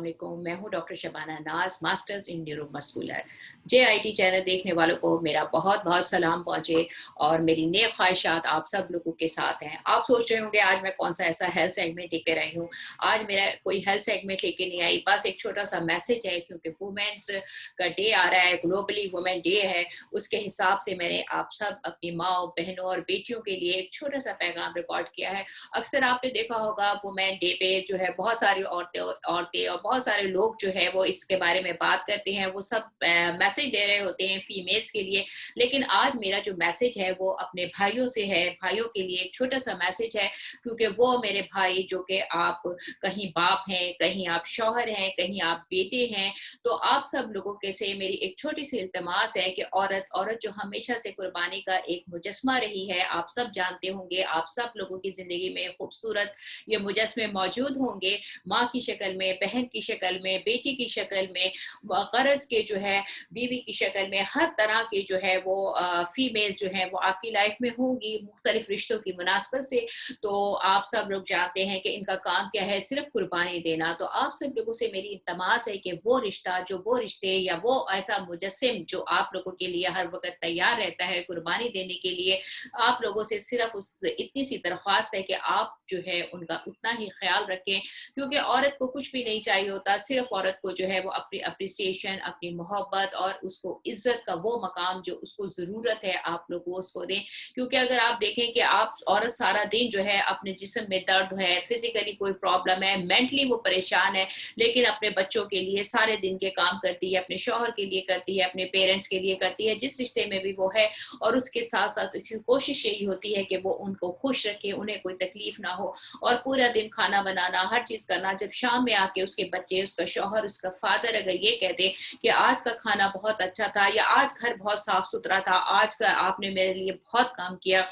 वालेकुम। मैं हूँ डॉक्टर शबाना नाज, masters in neuromuscular. JIT channel देखने वालों को मेरा बहुत-बहुत सलाम पहुँचे और मेरी नेक ख्वाहिशात आप सब लोगों के साथ हैं। आप सोच रहे होंगे आज मैं कौन-सा ऐसा हेल्थ सेगमेंट लेकर आई हूँ। आज मेरा कोई हेल्थ सेगमेंट लेके नहीं आई, बस एक छोटा-सा मैसेज है क्योंकि वुमेन्स का डे आ रहा है, ग्लोबली वुमेन डे है। उसके हिसाब से मैंने आप सब अपनी माँओं, बहनों और बेटियों के लिए एक छोटा-सा पैगाम रिकॉर्ड किया है। अक्सर आपने देखा होगा वुमेन डे पे जो है बहुत सारी औरतें औरतें और बहुत सारे लोग जो है वो इसके बारे में बात करते हैं, वो सब मैसेज दे रहे होते हैं फीमेल्स के लिए। लेकिन आज मेरा जो मैसेज है वो अपने भाइयों से है, भाइयों के लिए एक छोटा सा मैसेज है क्योंकि वो मेरे भाई जो कि आप कहीं बाप हैं, कहीं आप शौहर हैं, कहीं आप बेटे हैं, तो आप सब लोगों के से मेरी एक छोटी सी इल्तमास है कि औरत औरत जो हमेशा से कुर्बानी का एक मुजस्मा रही है, आप सब जानते होंगे, आप सब लोगों की जिंदगी में खूबसूरत ये मुजस्मे मौजूद होंगे, माँ की शक्ल में, बहन की शक्ल में, बेटी की शक्ल में, ग़रज़ के जो है बीवी की शक्ल में, हर तरह के जो है वो फीमेल जो है वो आपकी लाइफ में होंगी मुख्तलिफ रिश्तों की मुनासबत से। तो आप सब लोग जानते हैं कि इनका काम क्या है, सिर्फ कुर्बानी देना। तो आप सब लोगों से मेरी इल्तमास है कि वो रिश्ता जो वो रिश्ते या वो ऐसा मुजस्सिम जो आप लोगों के लिए हर वक्त तैयार रहता है कुर्बानी देने के लिए, आप लोगों से सिर्फ उस इतनी सी दरख्वास्त है कि आप जो है उनका उतना ही ख्याल रखें क्योंकि औरत को कुछ भी नहीं चाहिए होता, सिर्फ औरत को जो है वो अपनी अप्रिसिएशन, अपनी मोहब्बत और उसको इज्जत का वो मकाम जो उसको ज़रूरत है आप लोग वो उसको दें। क्योंकि अगर आप देखें कि आप औरत सारा दिन जो है अपने जिस्म में दर्द है, फिजिकली कोई प्रॉब्लम है, मेंटली वो परेशान है, लेकिन अपने बच्चों के लिए सारे दिन के काम करती है, अपने शौहर के लिए करती है, अपने पेरेंट्स के लिए करती है, जिस रिश्ते में भी वो है, और उसके साथ साथ उसकी कोशिश यही होती है कि वो उनको खुश रखे, उन्हें कोई तकलीफ ना हो, और पूरा दिन खाना बनाना, हर चीज़ करना। जब शाम में आके उसके बच्चे, उसका शौहर, उसका फादर अगर ये कहते कि आज का खाना बहुत अच्छा था या आज घर बहुत साफ सुथरा था, आज का आपने मेरे लिए बहुत काम किया,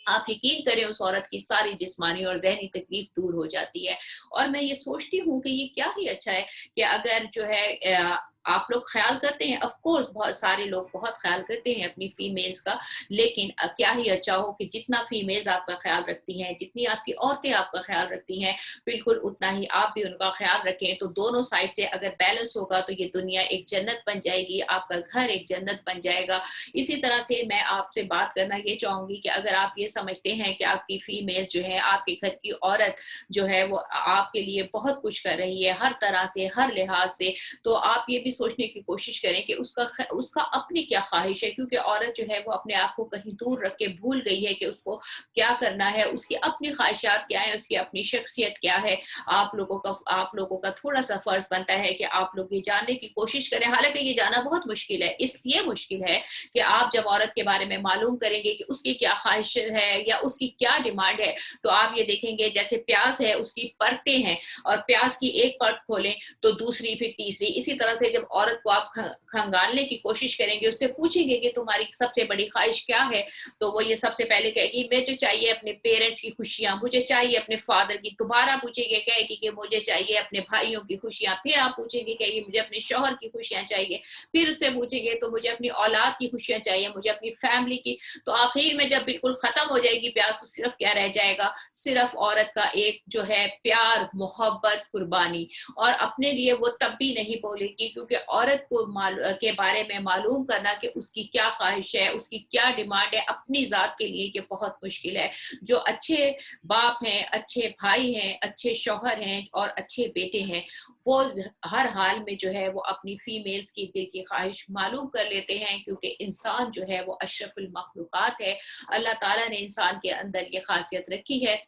आप यकीन करें उस औरत की सारी जिस्मानी और ज़हनी तकलीफ दूर हो जाती है। और मैं ये सोचती हूँ कि ये क्या ही अच्छा है कि अगर जो है आप लोग ख्याल करते हैं, ऑफ कोर्स बहुत सारे लोग बहुत ख्याल करते हैं अपनी फीमेल्स का, लेकिन क्या ही अच्छा हो कि जितना फीमेल्स आपका ख्याल रखती हैं, जितनी आपकी औरतें आपका ख्याल रखती हैं, बिल्कुल उतना ही आप भी उनका ख्याल रखें। तो दोनों साइड से अगर बैलेंस होगा तो ये दुनिया एक जन्नत बन जाएगी, आपका घर एक जन्नत बन जाएगा। इसी तरह से मैं आपसे बात करना ये चाहूँगी कि अगर आप ये समझते हैं कि आपकी फीमेल्स जो है, आपके घर की औरत जो है वो आपके लिए बहुत कुछ कर रही है, हर तरह से, हर लिहाज से, तो आप ये भी सोचने की कोशिश करें कि उसका अपनी क्या ख्वाहिश है, क्योंकि औरत जो है वो अपने आप को कहीं दूर रख के भूल गई है कि उसको क्या करना है, उसकी अपनी ख्वाहिशात क्या है, उसकी अपनी शख्सियत क्या है। आप लोगों का थोड़ा सा फर्ज बनता है कि आप लोग ये जानने की कोशिश करें, हालांकि ये जानना बहुत मुश्किल है। इसलिए मुश्किल है कि आप जब औरत के बारे में मालूम करेंगे कि उसकी क्या ख्वाहिश है या उसकी क्या डिमांड है, तो आप ये देखेंगे जैसे प्याज है उसकी परतें हैं, और प्याज की एक परत खोलें तो दूसरी, फिर तीसरी, इसी तरह से जब औरत को आप खंगालने की कोशिश करेंगे, उससे पूछेंगे कि तुम्हारी सबसे बड़ी ख्वाहिश क्या है, तो वो ये सबसे पहले कहेगी मुझे चाहिए अपने पेरेंट्स की खुशियां, मुझे चाहिए अपने फादर की। दोबारा पूछेंगे, कहेगी कि मुझे चाहिए अपने भाइयों की खुशियां। फिर आप पूछेंगे, कहेगी मुझे अपने शौहर की खुशियां चाहिए। फिर उससे पूछेंगे तो मुझे अपनी औलाद की खुशियां चाहिए, मुझे अपनी फैमिली की। तो आखिर में जब बिल्कुल खत्म हो जाएगी प्यास, तो सिर्फ क्या रह जाएगा, सिर्फ औरत का एक जो है प्यार, मोहब्बत, कुर्बानी। और अपने लिए वो तब भी नहीं बोलेगी, क्योंकि औरत को के बारे में मालूम करना कि उसकी क्या ख्वाहिश है, उसकी क्या डिमांड है अपनी ज़ात के लिए, ये बहुत मुश्किल है। जो अच्छे बाप हैं, अच्छे भाई हैं, अच्छे शौहर हैं और अच्छे बेटे हैं, वो हर हाल में जो है वो अपनी फीमेल्स की दिल की ख्वाहिश मालूम कर लेते हैं, क्योंकि इंसान जो है वो अशरफुल मखलूकात है। अल्लाह ताला ने इंसान के अंदर ये खासियत रखी है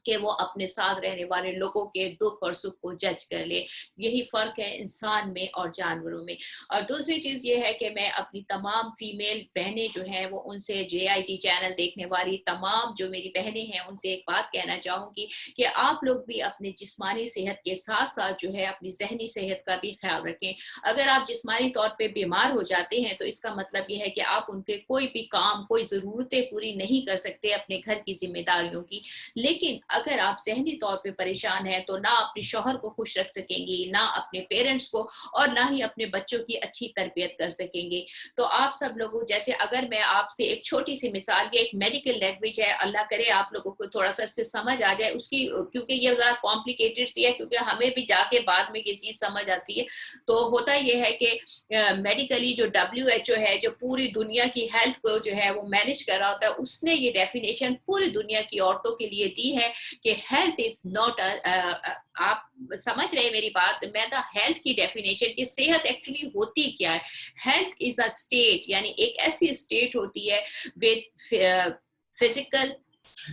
कि वो अपने साथ रहने वाले लोगों के दुख और सुख को जज कर ले। यही फ़र्क है इंसान में और जानवरों में। और दूसरी चीज़ ये है कि मैं अपनी तमाम फीमेल बहनें जो हैं वो उनसे, जेआईटी चैनल देखने वाली तमाम जो मेरी बहनें हैं, उनसे एक बात कहना चाहूँगी कि आप लोग भी अपने जिस्मानी सेहत के साथ-साथ जो है अपनी ज़हनी सेहत का भी ख़्याल रखें। अगर आप जिस्मानी तौर पे बीमार हो जाते हैं तो इसका मतलब ये है कि आप उनके कोई भी काम, कोई ज़रूरतें पूरी नहीं कर सकते अपने घर की ज़िम्मेदारियों की। लेकिन اگر آپ ذہنی طور پہ پریشان ہیں تو نہ اپنے شوہر کو خوش رکھ سکیں گی، نہ اپنے پیرنٹس کو، اور نہ ہی اپنے بچوں کی اچھی تربیت کر سکیں گے۔ تو آپ سب لوگوں جیسے اگر میں آپ سے ایک چھوٹی سی مثال، یہ ایک میڈیکل لینگویج ہے، اللہ کرے آپ لوگوں کو تھوڑا سا اس سے سمجھ آ جائے اس کی، کیونکہ یہ ذرا کمپلیکیٹڈ سی ہے، کیونکہ ہمیں بھی جا کے بعد میں یہ چیز سمجھ آتی ہے۔ تو ہوتا یہ ہے کہ میڈیکلی جو WHO ہے، جو پوری دنیا کی ہیلتھ کو جو ہے وہ مینج کر رہا ہوتا ہے، اس نے یہ ڈیفینیشن پوری دنیا کی عورتوں کے لیے دی ہے کہ ہیلتھ از ناٹ، آپ سمجھ رہے ہیں میری بات؟ میں تو ہیلتھ کی ڈیفینیشن کہ صحت ایکچولی ہوتی کیا ہے۔ ہیلتھ از اے اسٹیٹ، یعنی ایک ایسی اسٹیٹ ہوتی ہے with physical,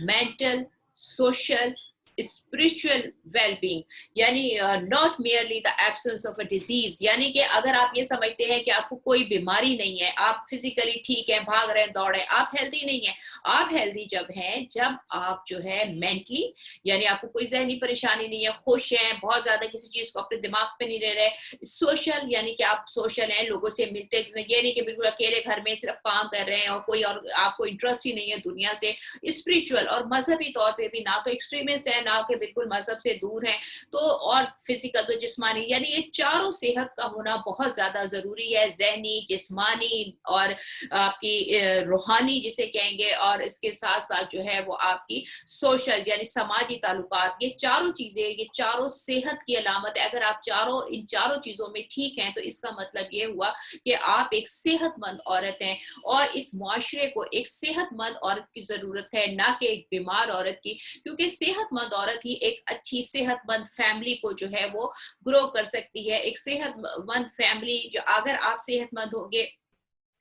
mental, social, spiritual well-being، یعنی not merely the absence of a disease، یعنی کہ اگر آپ یہ سمجھتے ہیں کہ آپ کو کوئی بیماری نہیں ہے، آپ فزیکلی ٹھیک ہیں، بھاگ رہے ہیں، دوڑ رہے ہیں، آپ ہیلدی نہیں ہیں۔ آپ ہیلدی جب ہیں جب آپ جو ہے مینٹلی، یعنی آپ کو کوئی ذہنی پریشانی نہیں ہے، خوش ہیں، بہت زیادہ کسی چیز کو اپنے دماغ پہ نہیں رہ رہے، سوشل یعنی کہ آپ سوشل ہیں، لوگوں سے ملتے، یہ نہیں کہ بالکل اکیلے گھر میں صرف کام کر رہے ہیں اور کوئی اور آپ کو انٹرسٹ ہی نہیں ہے دنیا سے، اسپریچول اور مذہبی طور پہ بھی نہ تو ایکسٹریمسٹ ہے نہ کہ بالکل مذہب سے دور ہیں، تو اور فزیکل تو جسمانی، یعنی یہ چاروں صحت کا ہونا بہت زیادہ ضروری ہے، ذہنی، جسمانی اور آپ کی روحانی جسے کہیں گے، اور اس کے ساتھ ساتھ جو ہے وہ آپ کی سوشل یعنی سماجی تعلقات، یہ چاروں چیزیں، یہ چاروں صحت کی علامت ہے۔ اگر آپ ان چاروں چیزوں میں ٹھیک ہیں تو اس کا مطلب یہ ہوا کہ آپ ایک صحت مند عورت ہیں، اور اس معاشرے کو ایک صحت مند عورت کی ضرورت ہے، نہ کہ ایک بیمار عورت کی، کیونکہ صحت مند عورت ہی ایک اچھی صحت مند فیملی کو جو ہے وہ گرو کر سکتی ہے۔ ایک صحت مند فیملی جو، اگر آپ صحت مند ہوں گے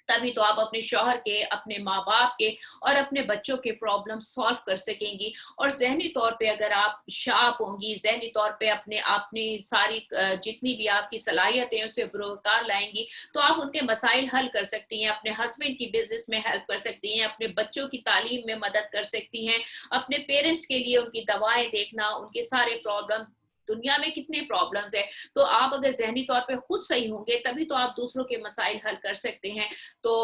تبھی تو آپ اپنے شوہر کے، اپنے ماں باپ کے اور اپنے بچوں کے پرابلم سالو کر سکیں گی، اور ذہنی طور پہ اگر آپ شارپ ہوں گی، ذہنی طور پہ اپنی ساری جتنی بھی آپ کی صلاحیتیں اسے بروکار لائیں گی، تو آپ ان کے مسائل حل کر سکتی ہیں، اپنے ہسبینڈ کی بزنس میں ہیلپ کر سکتی ہیں، اپنے بچوں کی تعلیم میں مدد کر سکتی ہیں، اپنے پیرنٹس کے لیے ان کی دوائیں دیکھنا، ان کے سارے پرابلم، دنیا میں کتنے پرابلمز ہیں، تو آپ اگر ذہنی طور پہ خود صحیح ہوں گے تبھی تو آپ دوسروں کے مسائل حل کر سکتے ہیں۔ تو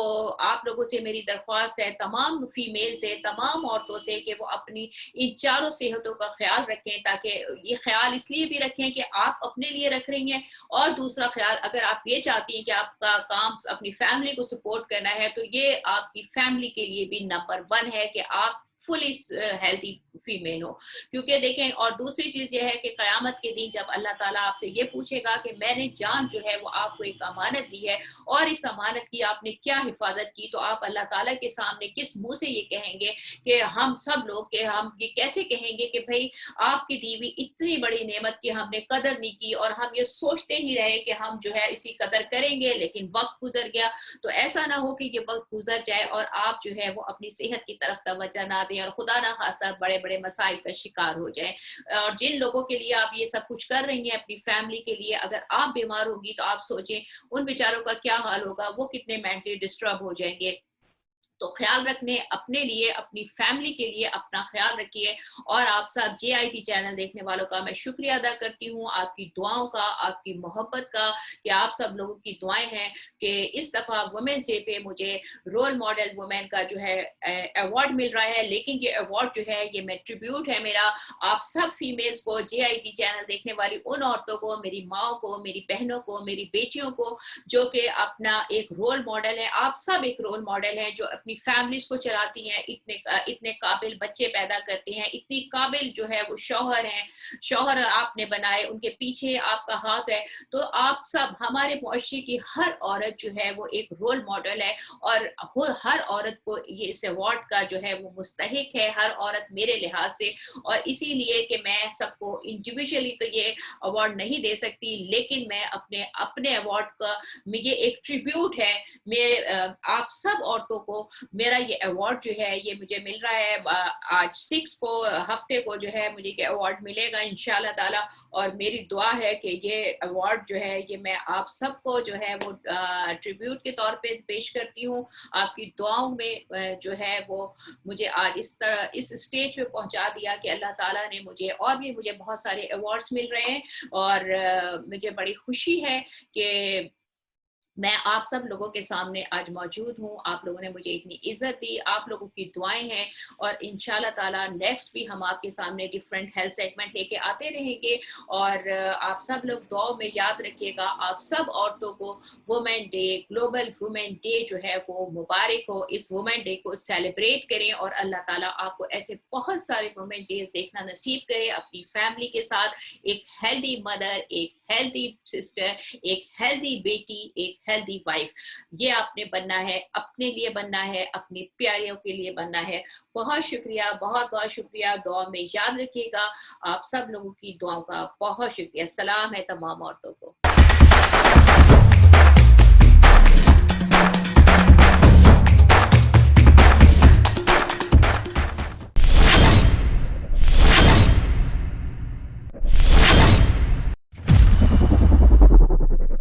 آپ لوگوں سے میری درخواست ہے، تمام فیمیل سے، تمام عورتوں سے، کہ وہ اپنی ان چاروں صحتوں کا خیال رکھیں، تاکہ یہ خیال اس لیے بھی رکھیں کہ آپ اپنے لیے رکھ رہی ہیں، اور دوسرا خیال اگر آپ یہ چاہتی ہیں کہ آپ کا کام اپنی فیملی کو سپورٹ کرنا ہے، تو یہ آپ کی فیملی کے لیے بھی نمبر 1 ہے کہ آپ فلی ہیلتھی فیمیل ہو۔ کیونکہ دیکھیں، اور دوسری چیز یہ ہے کہ قیامت کے دن جب اللہ تعالیٰ آپ سے یہ پوچھے گا کہ میں نے جان جو ہے وہ آپ کو ایک امانت دی ہے، اور اس امانت کی آپ نے کیا حفاظت کی، تو آپ اللہ تعالیٰ کے سامنے کس منہ سے یہ کہیں گے کہ ہم سب لوگ، کہ ہم یہ کیسے کہیں گے کہ بھئی آپ کی دی ہوئی اتنی بڑی نعمت کی ہم نے قدر نہیں کی، اور ہم یہ سوچتے ہی رہے کہ ہم جو ہے اسی قدر کریں گے، لیکن وقت گزر گیا۔ تو ایسا نہ ہو کہ یہ وقت گزر جائے اور آپ جو ہے وہ اپنی صحت کی طرف توجہ نہ دیں، اور خدا نہ خواستہ بڑے بڑے مسائل کا شکار ہو جائیں۔ اور جن لوگوں کے لیے آپ یہ سب کچھ کر رہی ہیں اپنی فیملی کے لیے، اگر آپ بیمار ہوگی تو آپ سوچیں ان بیچاروں کا کیا حال ہوگا، وہ کتنے مینٹلی ڈسٹرب ہو جائیں گے۔ تو خیال رکھنے، اپنے لیے، اپنی فیملی کے لیے اپنا خیال رکھیے، اور آپ سب JIT چینل دیکھنے والوں کا میں شکریہ ادا کرتی ہوں، آپ کی دعاؤں کا، آپ کی محبت کا، کہ آپ سب لوگوں کی دعائیں ہیں کہ اس دفعہ وومنس ڈے پہ مجھے رول ماڈل وومن کا جو ہے ایوارڈ مل رہا ہے، لیکن یہ ایوارڈ جو ہے یہ میں ٹریبیوٹ ہے میرا آپ سب فیمیلز کو، JIT چینل دیکھنے والی ان عورتوں کو، میری ماں کو، میری بہنوں کو، میری بیٹیوں کو، جو کہ اپنا ایک رول ماڈل ہے۔ آپ سب ایک رول ماڈل ہیں جو اپنی فیملیز کو چلاتی ہیں، اتنے قابل بچے پیدا کرتی ہیں، اتنی قابل جو ہے وہ شوہر ہیں، شوہر آپ نے بنائے، ان کے پیچھے آپ کا ہاتھ ہے۔ تو آپ سب، ہمارے معاشرے کی ہر عورت جو ہے وہ ایک رول ماڈل ہے، اور ہر عورت کو یہ اس ایوارڈ کا جو ہے وہ مستحق ہے، ہر عورت میرے لحاظ سے، اور اسی لیے کہ میں سب کو انڈیویجولی تو یہ ایوارڈ نہیں دے سکتی، لیکن میں اپنے ایوارڈ کا، یہ ایک ٹریبیوٹ ہے میرے آپ سب عورتوں کو۔ میرا یہ ایوارڈ جو ہے یہ مجھے مل رہا ہے آج 6 کو، ہفتے کو جو ہے مجھے یہ ایوارڈ ملے گا انشاءاللہ تعالی، اور میری دعا ہے کہ یہ ایوارڈ جو ہے یہ میں آپ سب کو جو ہے وہ ٹریبیوٹ کے طور پہ پیش کرتی ہوں۔ آپ کی دعاؤں میں جو ہے وہ مجھے آج اس طرح اس اسٹیج پہ پہنچا دیا کہ اللہ تعالیٰ نے مجھے بہت سارے ایوارڈز مل رہے ہیں، اور مجھے بڑی خوشی ہے کہ मैं आप सब लोगों के सामने आज मौजूद हूँ। आप लोगों ने मुझे इतनी इज़्ज़त दी, आप लोगों की दुआएँ हैं और इंशाल्लाह ताला नेक्स्ट भी हम आपके सामने डिफरेंट हेल्थ सेगमेंट लेके आते रहेंगे और आप सब लोग दुआ में याद रखिएगा। आप सब औरतों को women day, global women day जो है वो मुबारक हो। इस वुमेन डे को सेलिब्रेट करें और अल्लाह ताला आपको ऐसे बहुत सारे वुमेन डेज़ देखना नसीब करे अपनी फैमिली के साथ। एक हेल्दी मदर, एक हेल्दी सिस्टर, एक हेल्दी बेटी, एक हेल्दी वाइफ, ये आपने बनना है, अपने लिए बनना है, अपनी प्यारियों के लिए बनना है। बहुत शुक्रिया, बहुत बहुत शुक्रिया। दुआ में याद रखिएगा। आप सब लोगों की दुआओं का बहुत शुक्रिया। सलाम है तमाम औरतों को।